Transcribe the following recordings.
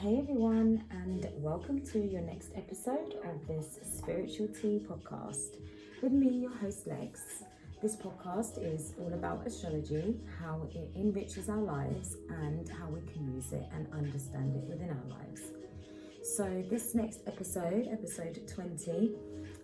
Hey everyone, and welcome to your next episode of this Spiritual Tea podcast with me, your host Lex. This podcast is all about astrology, how it enriches our lives, and how we can use it and understand it within our lives. So, this next episode, episode 20,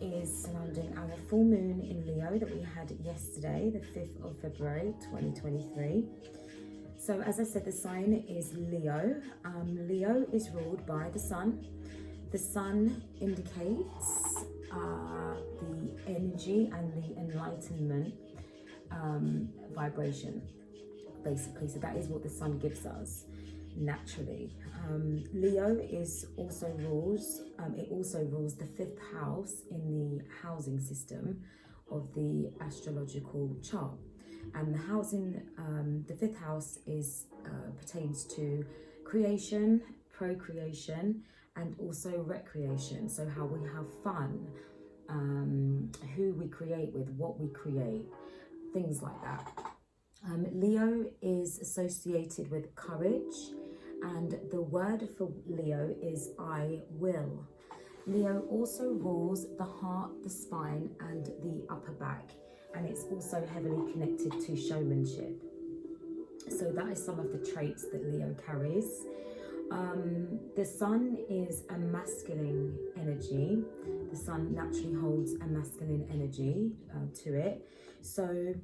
is surrounding our full moon in Leo that we had yesterday, the 5th of February 2023. So as I said, the sign is Leo. Leo is ruled by the sun. The sun indicates the energy and the enlightenment vibration, basically. So that is what the sun gives us naturally. Leo also rules the 5th house in the housing system of the astrological chart. And the 5th house pertains to creation, procreation, and also recreation. So how we have fun, who we create with, what we create, things like that. Leo is associated with courage, and the word for Leo is I will. Leo also rules the heart, the spine, and the upper back. And it's also heavily connected to showmanship. So that is some of the traits that Leo carries. The sun is a masculine energy. The sun naturally holds a masculine energy to it. So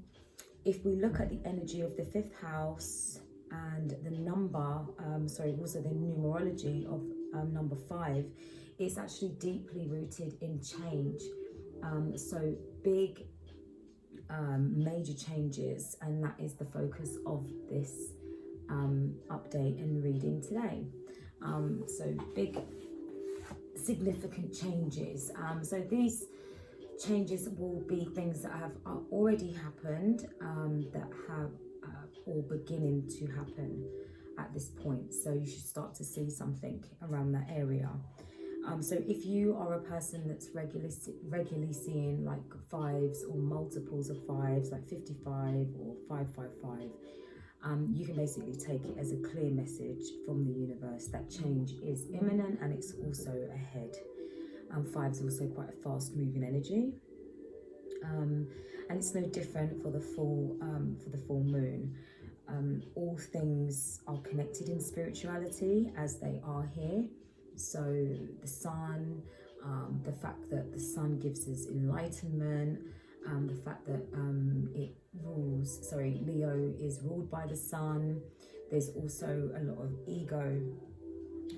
if we look at the energy of the 5th house and the number, also the numerology of number 5, it's actually deeply rooted in change. So big major changes, and that is the focus of this update and reading today. So big significant changes. So these changes will be things that have already happened, that have or beginning to happen at this point. So you should start to see something around that area. So if you are a person that's regularly seeing like 5s or multiples of 5s, like 55 or 555, you can basically take it as a clear message from the universe that change is imminent and it's also ahead. 5 is also quite a fast moving energy, and it's no different for the full moon. All things are connected in spirituality as they are here. So the sun, the fact that the sun gives us enlightenment, the fact that Leo is ruled by the sun. There's also a lot of ego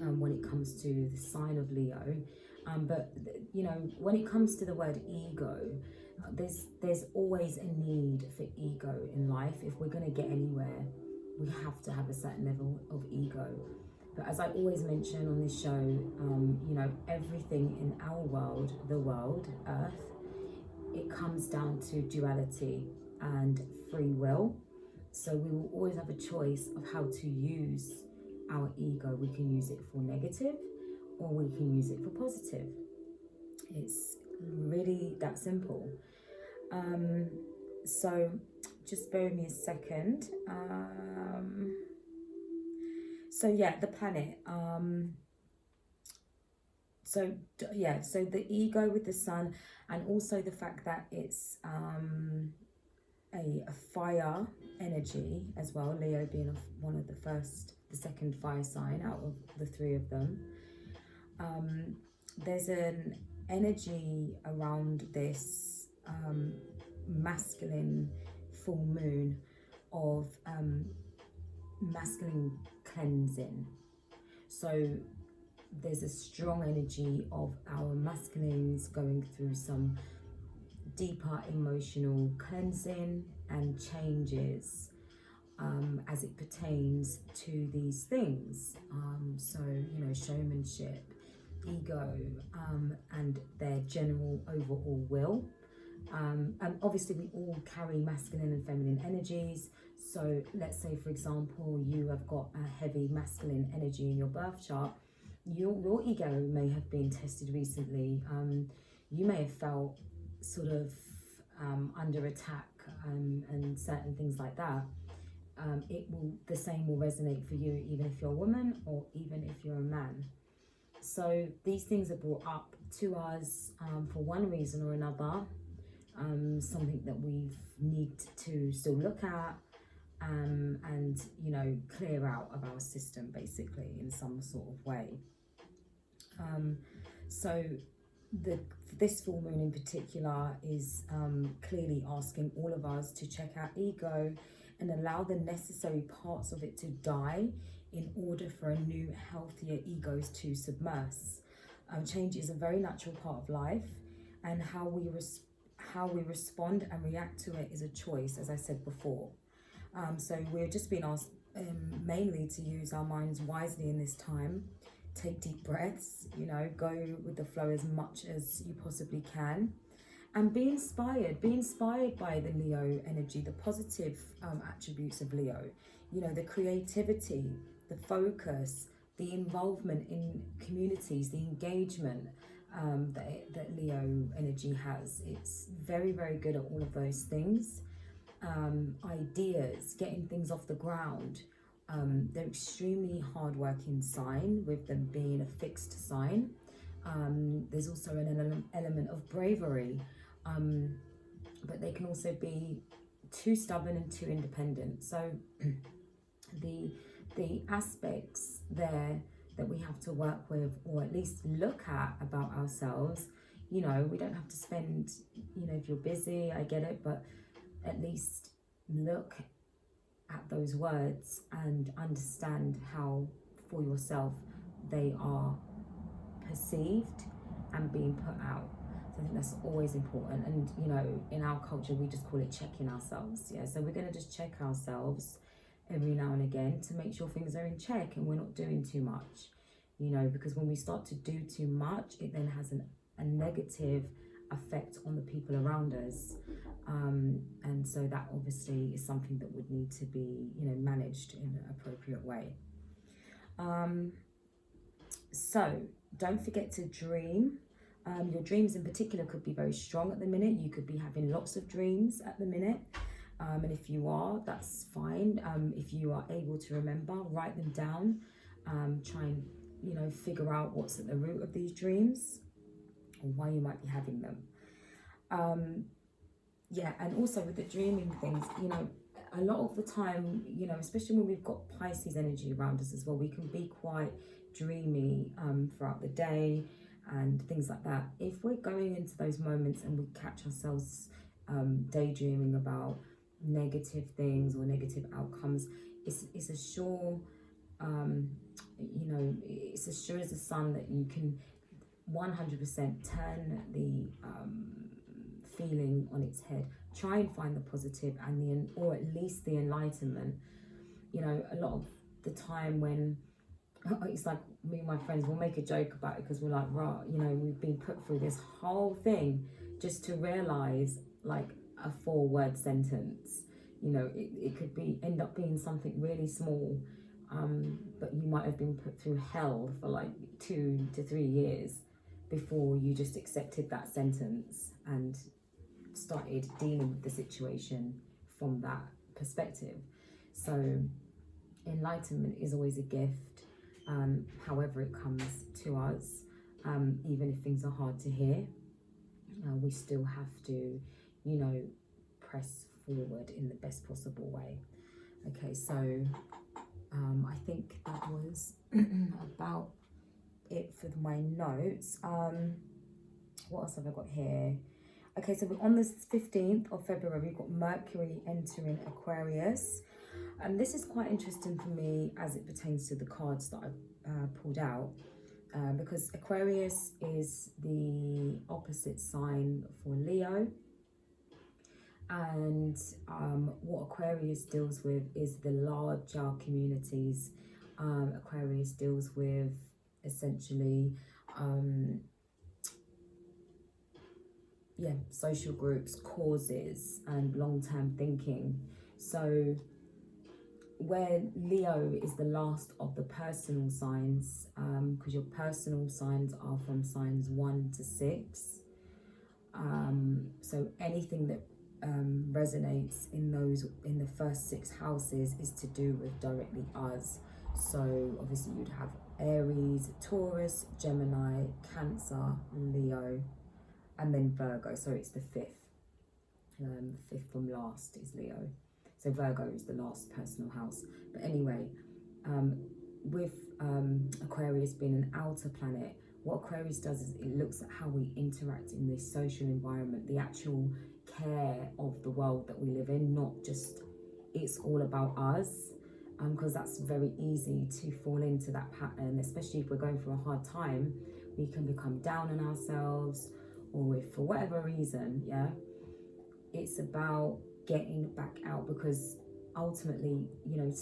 when it comes to the sign of Leo. But when it comes to the word ego, there's always a need for ego in life. If we're going to get anywhere, we have to have a certain level of ego. But as I always mention on this show, everything in our world, the world, Earth, it comes down to duality and free will. So we will always have a choice of how to use our ego. We can use it for negative or we can use it for positive. It's really that simple. So just bear with me a second. So the planet. So the ego with the sun, and also the fact that it's a fire energy as well. Leo being one of the second fire sign out of the 3 of them. There's an energy around this masculine full moon of masculine cleansing. So there's a strong energy of our masculines going through some deeper emotional cleansing and changes as it pertains to these things. Showmanship, ego, and their general overall will. And obviously we all carry masculine and feminine energies. So let's say, for example, you have got a heavy masculine energy in your birth chart. Your ego may have been tested recently. You may have felt sort of under attack and certain things like that. the same will resonate for you, even if you're a woman or even if you're a man. So these things are brought up to us for one reason or another, something that we need to still look at and, you know, clear out of our system, basically, in some sort of way. So this full moon in particular is clearly asking all of us to check our ego and allow the necessary parts of it to die in order for a new, healthier egos to submerge. Change is a very natural part of life, and how we respond and react to it is a choice, as I said before. So we're just being asked mainly to use our minds wisely in this time. Take deep breaths, you know, go with the flow as much as you possibly can, and be inspired by the Leo energy, the positive attributes of Leo, you know, the creativity, the focus, the involvement in communities, the engagement that Leo energy has. It's very, very good at all of those things. Ideas, getting things off the ground. They're extremely hard-working sign, with them being a fixed sign. There's also an element of bravery, but they can also be too stubborn and too independent. So the aspects there that we have to work with, or at least look at about ourselves, you know, we don't have to spend, you know, if you're busy, I get it, but at least look at those words and understand how for yourself they are perceived and being put out. So I think that's always important. And, you know, in our culture, we just call it checking ourselves. Yeah, so we're going to just check ourselves every now and again to make sure things are in check and we're not doing too much, you know, because when we start to do too much, it then has a negative effect on the people around us. And so that obviously is something that would need to be, you know, managed in an appropriate way. So don't forget to dream. Your dreams in particular could be very strong at the minute. You could be having lots of dreams at the minute. And if you are, that's fine. If you are able to remember, write them down. Try and, you know, figure out what's at the root of these dreams or why you might be having them. Yeah, and also with the dreaming things, you know, a lot of the time, you know, especially when we've got Pisces energy around us as well, we can be quite dreamy throughout the day and things like that. If we're going into those moments and we catch ourselves daydreaming about negative things or negative outcomes, it's a sure, you know, it's as sure as the sun that you can 100% turn the feeling on its head. Try and find the positive and or at least the enlightenment. You know, a lot of the time when it's like me and my friends will make a joke about it because we're like, right, you know, we've been put through this whole thing just to realize like a 4-word sentence. You know, it could end up being something really small, but you might have been put through hell for like 2 to 3 years before you just accepted that sentence and started dealing with the situation from that perspective. So enlightenment is always a gift, however it comes to us, even if things are hard to hear, we still have to, you know, press forward in the best possible way. Okay, so I think that was about it for my notes. What else have I got here? Okay, so on the 15th of February, we've got Mercury entering Aquarius. And this is quite interesting for me as it pertains to the cards that I've pulled out. Because Aquarius is the opposite sign for Leo. And what Aquarius deals with is the larger communities. Aquarius deals with essentially social groups, causes, and long-term thinking. So where Leo is the last of the personal signs, because your personal signs are from signs 1 to 6. So anything that resonates in the first 6 houses is to do with directly us. So obviously you'd have Aries, Taurus, Gemini, Cancer, Leo, and then Virgo. So it's the 5th. The 5th from last is Leo. So Virgo is the last personal house. But anyway, with Aquarius being an outer planet, what Aquarius does is it looks at how we interact in this social environment, the actual care of the world that we live in, not just it's all about us, because that's very easy to fall into that pattern, especially if we're going through a hard time. We can become down on ourselves, or if for whatever reason, yeah, it's about getting back out, because ultimately, you know,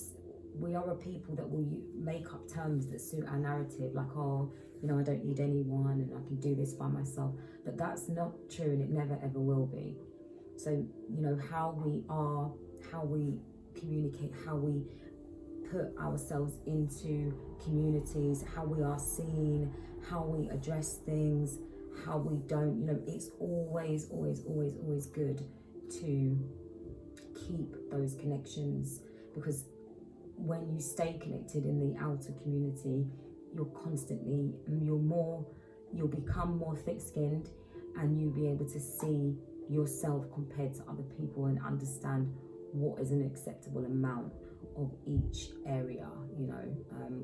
we are a people that will make up terms that suit our narrative, like, oh, you know, I don't need anyone and I can do this by myself. But that's not true, and it never ever will be. So, you know, how we are, how we communicate, how we put ourselves into communities, how we are seen, how we address things, how we don't, you know, it's always good to keep those connections, because when you stay connected in the outer community, you'll become more thick-skinned, and you'll be able to see yourself compared to other people and understand what is an acceptable amount of each area, you know,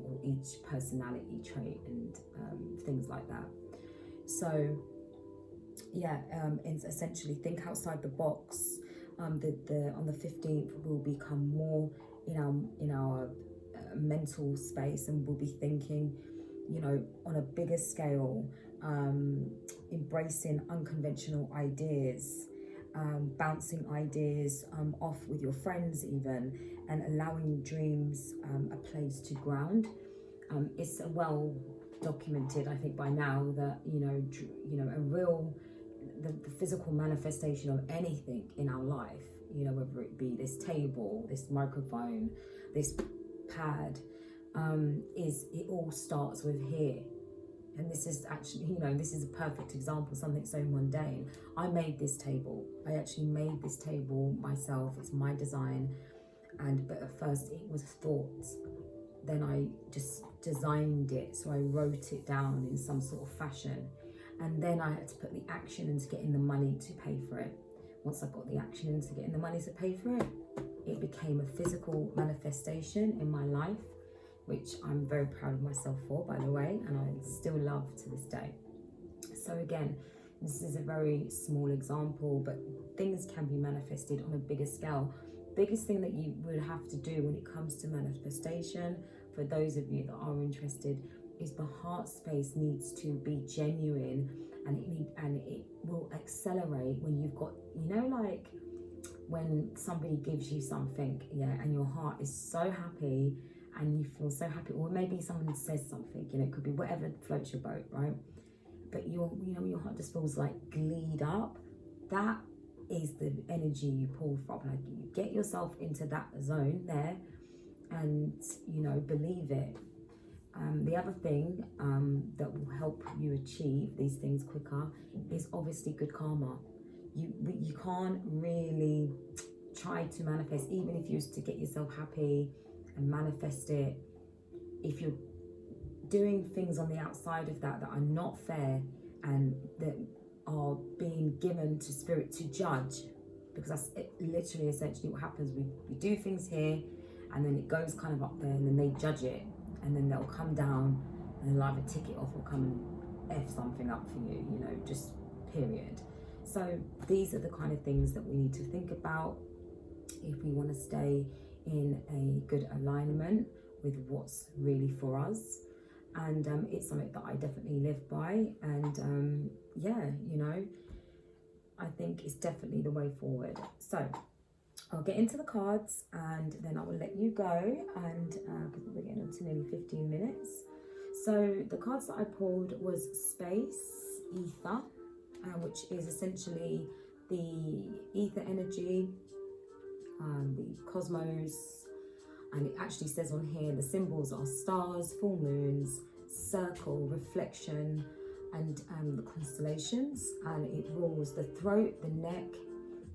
or each personality trait and things like that. So yeah, it's essentially think outside the box. On the 15th, we'll become more in our mental space, and we'll be thinking, you know, on a bigger scale, embracing unconventional ideas, bouncing ideas off with your friends even, and allowing dreams a place to ground. It's well documented, I think, by now that the physical manifestation of anything in our life, you know, whether it be this table, this microphone, this pad, it all starts with here. And this is actually, you know, this is a perfect example, something so mundane. I made this table. I actually made this table myself. It's my design. But at first it was thoughts. Then I just designed it. So I wrote it down in some sort of fashion. And then I had to put the action into getting the money to pay for it. Once I got the action into getting the money to pay for it, it became a physical manifestation in my life, which I'm very proud of myself for, by the way, and I still love to this day. So again, this is a very small example, but things can be manifested on a bigger scale. Biggest thing that you would have to do when it comes to manifestation, for those of you that are interested, is the heart space needs to be genuine, and it will accelerate when you've got, you know, like when somebody gives you something, yeah, and your heart is so happy and you feel so happy, or maybe someone says something, you know, it could be whatever floats your boat, right? But your heart just feels like gleed up. That is the energy you pull from. Like, you get yourself into that zone there, and you know, believe it. The other thing that will help you achieve these things quicker is obviously good karma. You can't really try to manifest, even if you used to get yourself happy and manifest it, if you're doing things on the outside of that are not fair and that are being given to spirit to judge, because that's literally essentially what happens. We do things here, and then it goes kind of up there, and then they judge it, and then they'll come down and they'll either tick it off or come and F something up for you, you know, just period. So these are the kind of things that we need to think about if we want to stay in a good alignment with what's really for us. And it's something that I definitely live by, and yeah, you know, I think it's definitely the way forward. So I'll get into the cards, and then I will let you go, and because we're getting on to nearly 15 minutes. So the cards that I pulled was Space, Ether, which is essentially the ether energy, the cosmos, and it actually says on here the symbols are stars, full moons, circle, reflection, and the constellations, and it rules the throat, the neck,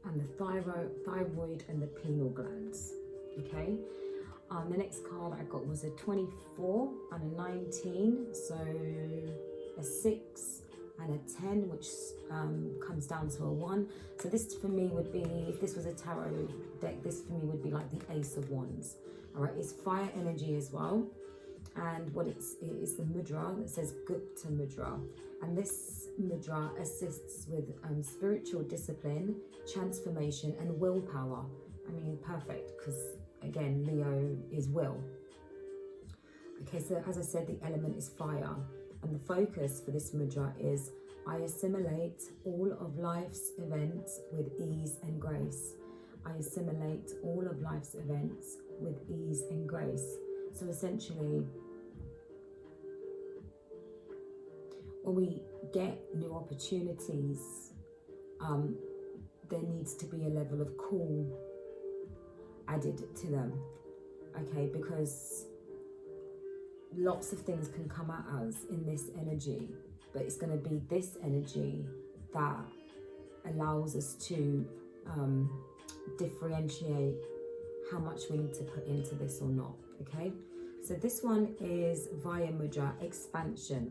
and the thyroid and the pineal glands. Okay. The next card I got was a 24 and a 19, so a 6 and a 10, which comes down to a 1. So this for me would be, if this was a tarot deck, this for me would be like the Ace of Wands. All right, it's fire energy as well. And what it's the mudra that says Gupta mudra. And this mudra assists with spiritual discipline, transformation, and willpower. I mean, perfect, because again, Leo is will. Okay, so as I said, the element is fire. And the focus for this mudra is, I assimilate all of life's events with ease and grace. I assimilate all of life's events with ease and grace. So essentially, when we get new opportunities, there needs to be a level of cool added to them, okay? Because lots of things can come at us in this energy, but it's going to be this energy that allows us to differentiate how much we need to put into this or not, okay? So this one is via mudra, expansion.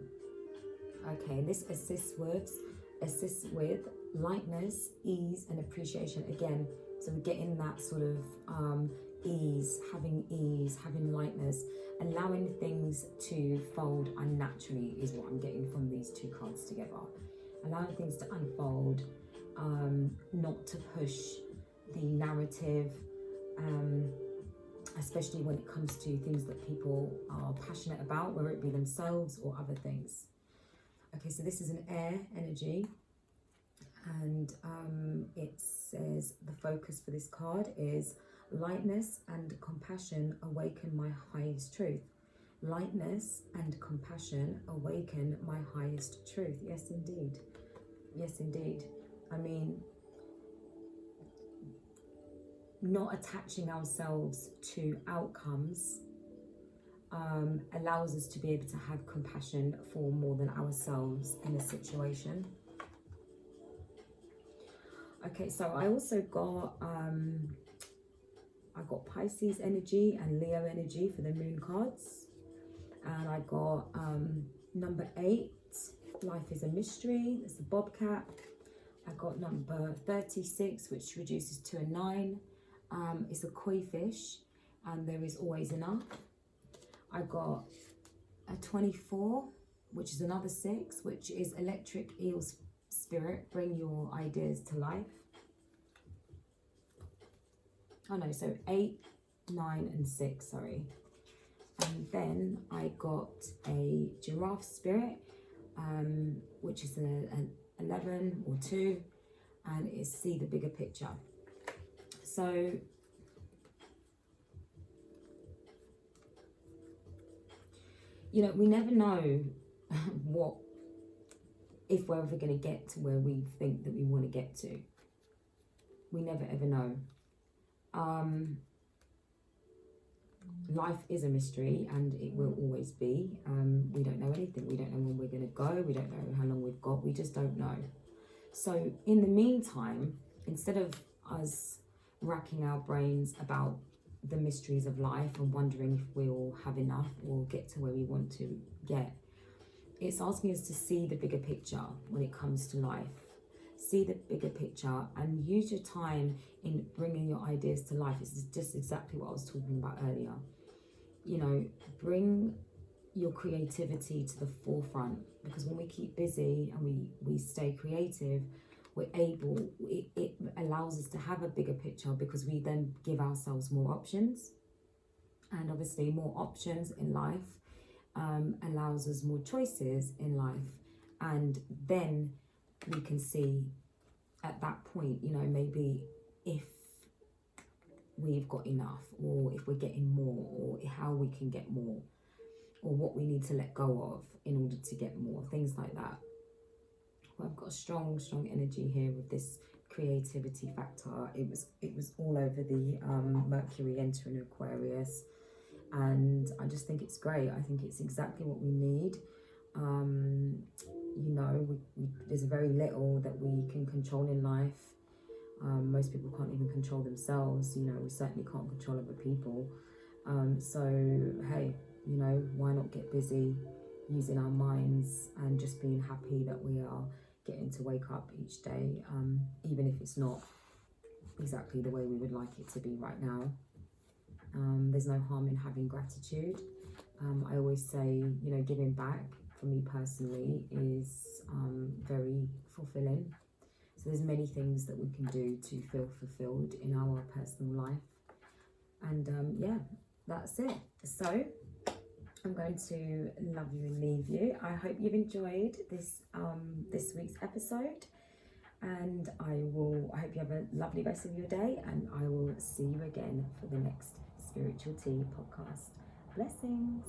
Okay, this assists with lightness, ease, and appreciation. Again, so we're getting that sort of ease, having lightness, allowing things to fold unnaturally is what I'm getting from these two cards together. Allowing things to unfold, not to push the narrative, especially when it comes to things that people are passionate about, whether it be themselves or other things. Okay, so this is an air energy, and it says the focus for this card is lightness and compassion awaken my highest truth. Lightness and compassion awaken my highest truth. Yes, indeed. Yes, indeed. I mean, not attaching ourselves to outcomes allows us to be able to have compassion for more than ourselves in a situation. Okay, so I also got I got Pisces energy and Leo energy for the moon cards, and I got number 8, life is a mystery. That's the bobcat. I got number 36, which reduces to a 9. It's a koi fish, and there is always enough. I got a 24, which is another 6, which is electric eel spirit, bring your ideas to life. Oh no, so 8, 9 and 6, sorry. And then I got a giraffe spirit, which is an 11 or 2, and it's see the bigger picture. So you know, we never know if we're ever going to get to where we think that we want to get to. We never ever know. Life is a mystery, and it will always be. We don't know anything. We don't know when we're going to go. We don't know how long we've got. We just don't know. So in the meantime, instead of us racking our brains about the mysteries of life and wondering if we'll have enough or get to where we want to get, it's asking us to see the bigger picture when it comes to life. See the bigger picture and use your time in bringing your ideas to life. It's just exactly what I was talking about earlier. You know, bring your creativity to the forefront, because when we keep busy and we stay creative, we're able, it allows us to have a bigger picture, because we then give ourselves more options. And obviously more options in life allows us more choices in life. And then we can see at that point, you know, maybe if we've got enough, or if we're getting more, or how we can get more, or what we need to let go of in order to get more, things like that. Well, I've got a strong energy here with this creativity factor. It was all over the Mercury entering Aquarius, and I just think it's great. I think it's exactly what we need. You know, there's very little that we can control in life. Most people can't even control themselves. You know, we certainly can't control other people. So hey, you know, why not get busy using our minds and just being happy that we are getting to wake up each day, even if it's not exactly the way we would like it to be right now. There's no harm in having gratitude. I always say, you know, giving back for me personally is very fulfilling. So there's many things that we can do to feel fulfilled in our personal life. And yeah, that's it. So I'm going to love you and leave you. I hope you've enjoyed this week's episode, and I hope you have a lovely rest of your day, and I will see you again for the next Spiritual Tea podcast. Blessings.